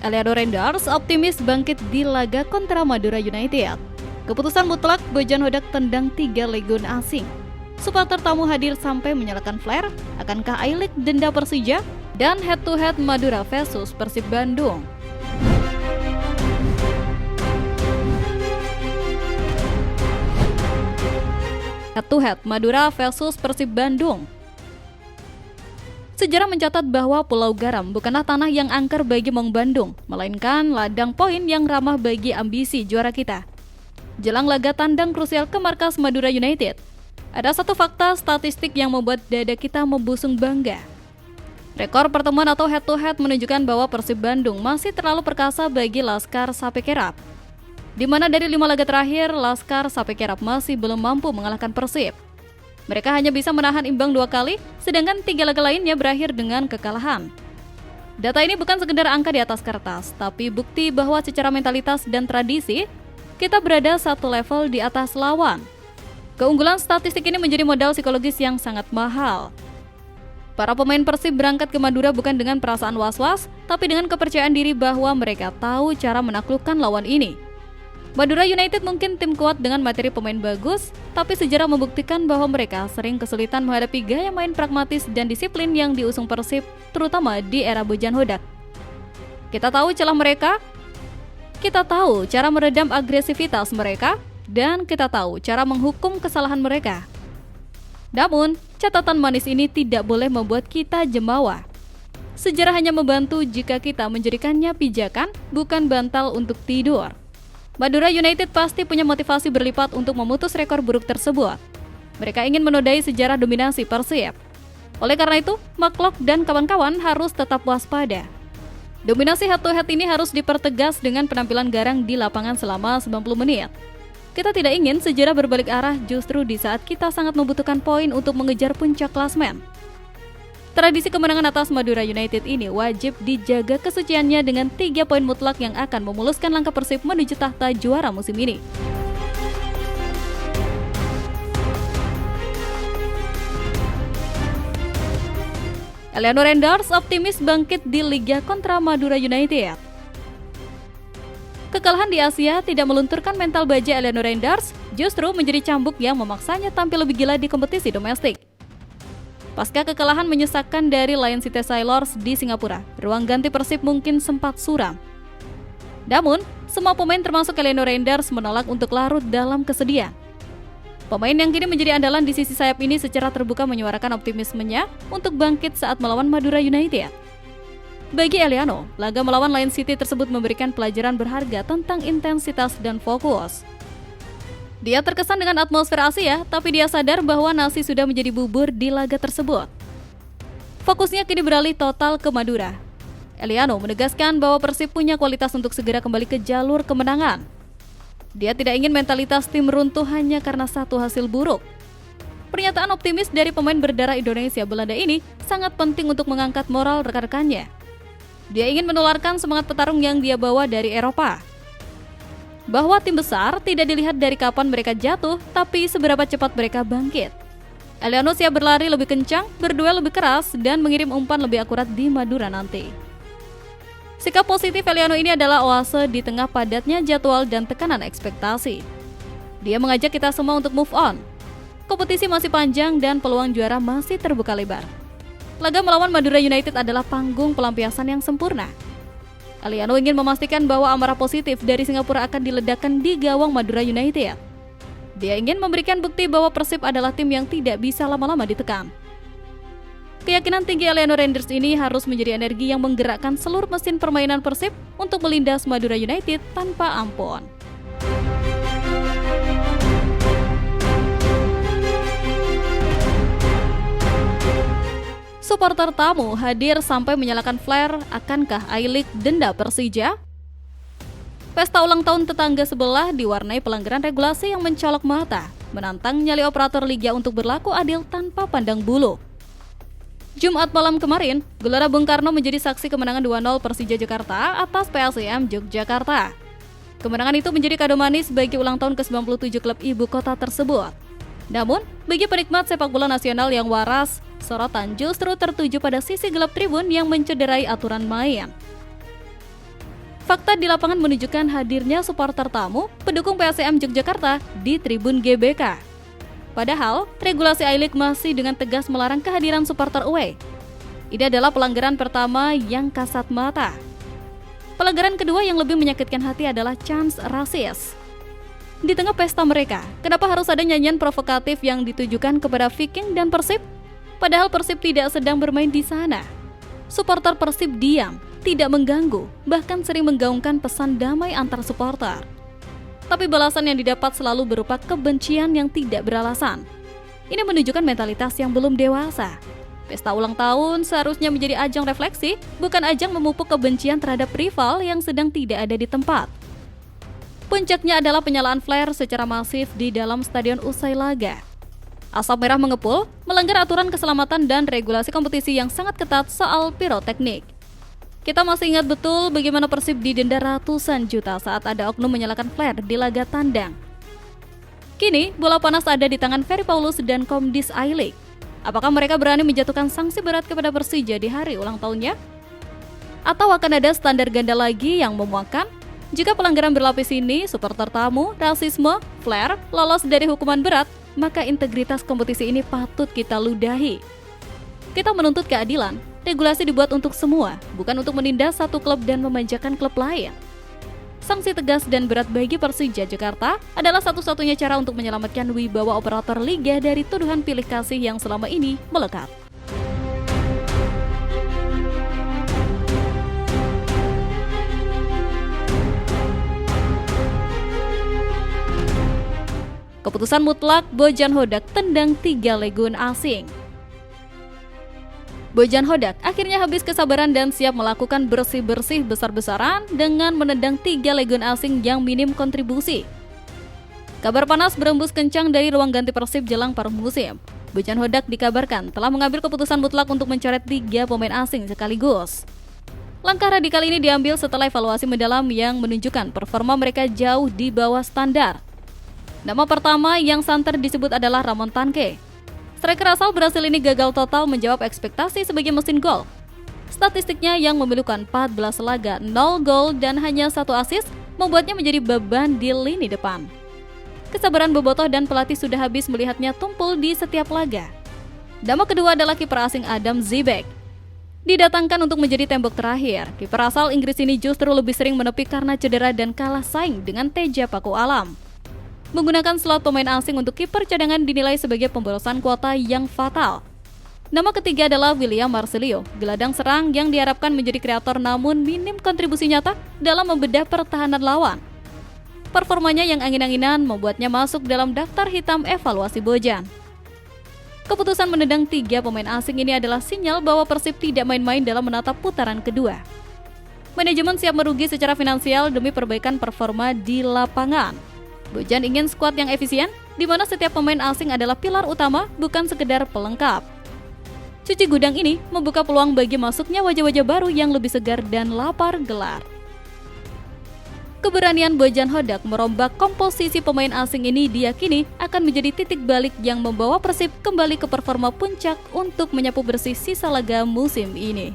Eliano Renders optimis bangkit di laga kontra Madura United. Keputusan mutlak Bojan Hodak tendang 3 legion asing. Supporter tamu hadir sampai menyalakan flare. Akankah I-League denda Persija? Dan head to head Madura versus Persib Bandung. Head to head Madura versus Persib Bandung. Sejarah mencatat bahwa Pulau Garam bukanlah tanah yang angker bagi Maung Bandung, melainkan ladang poin yang ramah bagi ambisi juara kita. Jelang laga tandang krusial ke markas Madura United, ada satu fakta statistik yang membuat dada kita membusung bangga. Rekor pertemuan atau head-to-head menunjukkan bahwa Persib Bandung masih terlalu perkasa bagi Laskar Sape Kerap. Di mana dari 5 laga terakhir, Laskar Sape Kerap masih belum mampu mengalahkan Persib. Mereka hanya bisa menahan imbang 2 kali, sedangkan 3 laga lainnya berakhir dengan kekalahan. Data ini bukan sekedar angka di atas kertas, tapi bukti bahwa secara mentalitas dan tradisi, kita berada satu level di atas lawan. Keunggulan statistik ini menjadi modal psikologis yang sangat mahal. Para pemain Persib berangkat ke Madura bukan dengan perasaan was-was, tapi dengan kepercayaan diri bahwa mereka tahu cara menaklukkan lawan ini. Madura United mungkin tim kuat dengan materi pemain bagus, tapi sejarah membuktikan bahwa mereka sering kesulitan menghadapi gaya main pragmatis dan disiplin yang diusung Persib, terutama di era Bojan Hodak. Kita tahu celah mereka, kita tahu cara meredam agresivitas mereka, dan kita tahu cara menghukum kesalahan mereka. Namun, catatan manis ini tidak boleh membuat kita jemawa. Sejarah hanya membantu jika kita menjadikannya pijakan, bukan bantal untuk tidur. Madura United pasti punya motivasi berlipat untuk memutus rekor buruk tersebut. Mereka ingin menodai sejarah dominasi Persib. Oleh karena itu, McLeod dan kawan-kawan harus tetap waspada. Dominasi head-to-head ini harus dipertegas dengan penampilan garang di lapangan selama 90 menit. Kita tidak ingin sejarah berbalik arah justru di saat kita sangat membutuhkan poin untuk mengejar puncak klasmen. Tradisi kemenangan atas Madura United ini wajib dijaga kesuciannya dengan 3 poin mutlak yang akan memuluskan langkah Persib menuju tahta juara musim ini. Eliano Renders optimis bangkit di Liga kontra Madura United. Kekalahan di Asia tidak melunturkan mental baja Eliano Renders, justru menjadi cambuk yang memaksanya tampil lebih gila di kompetisi domestik. Pasca kekalahan menyesakkan dari Lion City Sailors di Singapura, ruang ganti Persib mungkin sempat suram. Namun, semua pemain termasuk Eliano Renders menolak untuk larut dalam kesedihan. Pemain yang kini menjadi andalan di sisi sayap ini secara terbuka menyuarakan optimismenya untuk bangkit saat melawan Madura United. Bagi Eliano, laga melawan Lion City tersebut memberikan pelajaran berharga tentang intensitas dan fokus. Dia terkesan dengan atmosfer Asia, tapi dia sadar bahwa nasi sudah menjadi bubur di laga tersebut. Fokusnya kini beralih total ke Madura. Eliano menegaskan bahwa Persib punya kualitas untuk segera kembali ke jalur kemenangan. Dia tidak ingin mentalitas tim runtuh hanya karena satu hasil buruk. Pernyataan optimis dari pemain berdarah Indonesia Belanda ini sangat penting untuk mengangkat moral rekan-rekannya. Dia ingin menularkan semangat petarung yang dia bawa dari Eropa. Bahwa tim besar tidak dilihat dari kapan mereka jatuh, tapi seberapa cepat mereka bangkit. Eliano siap berlari lebih kencang, berduel lebih keras, dan mengirim umpan lebih akurat di Madura nanti. Sikap positif Eliano ini adalah oase di tengah padatnya jadwal dan tekanan ekspektasi. Dia mengajak kita semua untuk move on. Kompetisi masih panjang dan peluang juara masih terbuka lebar. Laga melawan Madura United adalah panggung pelampiasan yang sempurna. Eliano ingin memastikan bahwa amarah positif dari Singapura akan diledakkan di gawang Madura United. Dia ingin memberikan bukti bahwa Persib adalah tim yang tidak bisa lama-lama ditekan. Keyakinan tinggi Eliano Renders ini harus menjadi energi yang menggerakkan seluruh mesin permainan Persib untuk melindas Madura United tanpa ampun. Supporter tamu hadir sampai menyalakan flare, akankah I-League denda Persija? Pesta ulang tahun tetangga sebelah diwarnai pelanggaran regulasi yang mencolok mata, menantang nyali operator liga untuk berlaku adil tanpa pandang bulu. Jumat malam kemarin, Gelora Bung Karno menjadi saksi kemenangan 2-0 Persija Jakarta atas PSIM Yogyakarta. Kemenangan itu menjadi kado manis bagi ulang tahun ke-97 klub ibu kota tersebut. Namun, bagi penikmat sepak bola nasional yang waras, sorotan justru tertuju pada sisi gelap tribun yang mencederai aturan main. Fakta di lapangan menunjukkan hadirnya supporter tamu pendukung PSM Yogyakarta di tribun GBK. Padahal, regulasi I-League masih dengan tegas melarang kehadiran supporter away. Ini adalah pelanggaran pertama yang kasat mata. Pelanggaran kedua yang lebih menyakitkan hati adalah chants rasis. Di tengah pesta mereka, kenapa harus ada nyanyian provokatif yang ditujukan kepada Viking dan Persib? Padahal Persib tidak sedang bermain di sana. Supporter Persib diam, tidak mengganggu, bahkan sering menggaungkan pesan damai antar supporter. Tapi balasan yang didapat selalu berupa kebencian yang tidak beralasan. Ini menunjukkan mentalitas yang belum dewasa. Pesta ulang tahun seharusnya menjadi ajang refleksi, bukan ajang memupuk kebencian terhadap rival yang sedang tidak ada di tempat. Puncaknya adalah penyalaan flare secara masif di dalam stadion usai laga. Asap merah mengepul, melanggar aturan keselamatan dan regulasi kompetisi yang sangat ketat soal piroteknik. Kita masih ingat betul bagaimana Persib didenda ratusan juta saat ada oknum menyalakan flare di laga tandang. Kini, bola panas ada di tangan Ferry Paulus dan Komdis I-League. Apakah mereka berani menjatuhkan sanksi berat kepada Persija di hari ulang tahunnya? Atau akan ada standar ganda lagi yang memuakkan? Jika pelanggaran berlapis ini, supporter tamu, rasisme, flare, lolos dari hukuman berat, maka integritas kompetisi ini patut kita ludahi. Kita menuntut keadilan, regulasi dibuat untuk semua, bukan untuk menindas satu klub dan memanjakan klub lain. Sanksi tegas dan berat bagi Persija Jakarta adalah satu-satunya cara untuk menyelamatkan wibawa operator liga dari tuduhan pilih kasih yang selama ini melekat. Keputusan mutlak Bojan Hodak tendang 3 legiun asing. Bojan Hodak akhirnya habis kesabaran dan siap melakukan bersih-bersih besar-besaran dengan menendang 3 legiun asing yang minim kontribusi. Kabar panas berembus kencang dari ruang ganti Persib jelang paruh musim. Bojan Hodak dikabarkan telah mengambil keputusan mutlak untuk mencoret 3 pemain asing sekaligus. Langkah radikal ini diambil setelah evaluasi mendalam yang menunjukkan performa mereka jauh di bawah standar. Nama pertama yang santer disebut adalah Ramon Tanque. Striker asal Brasil ini gagal total menjawab ekspektasi sebagai mesin gol. Statistiknya yang memilukan 14 laga, 0 gol dan hanya 1 assist membuatnya menjadi beban di lini depan. Kesabaran bobotoh dan pelatih sudah habis melihatnya tumpul di setiap laga. Nama kedua adalah kiper asing Adam Zibek. Didatangkan untuk menjadi tembok terakhir, kiper asal Inggris ini justru lebih sering menepi karena cedera dan kalah saing dengan Teja Paku Alam. Menggunakan slot pemain asing untuk kiper cadangan dinilai sebagai pemborosan kuota yang fatal. Nama ketiga adalah William Marcelio, gelandang serang yang diharapkan menjadi kreator namun minim kontribusi nyata dalam membedah pertahanan lawan. Performanya yang angin-anginan membuatnya masuk dalam daftar hitam evaluasi Bojan. Keputusan menendang 3 pemain asing ini adalah sinyal bahwa Persib tidak main-main dalam menatap putaran kedua. Manajemen siap merugi secara finansial demi perbaikan performa di lapangan. Bojan ingin skuad yang efisien, di mana setiap pemain asing adalah pilar utama, bukan sekedar pelengkap. Cuci gudang ini membuka peluang bagi masuknya wajah-wajah baru yang lebih segar dan lapar gelar. Keberanian Bojan Hodak merombak komposisi pemain asing ini diyakini akan menjadi titik balik yang membawa Persib kembali ke performa puncak untuk menyapu bersih sisa laga musim ini.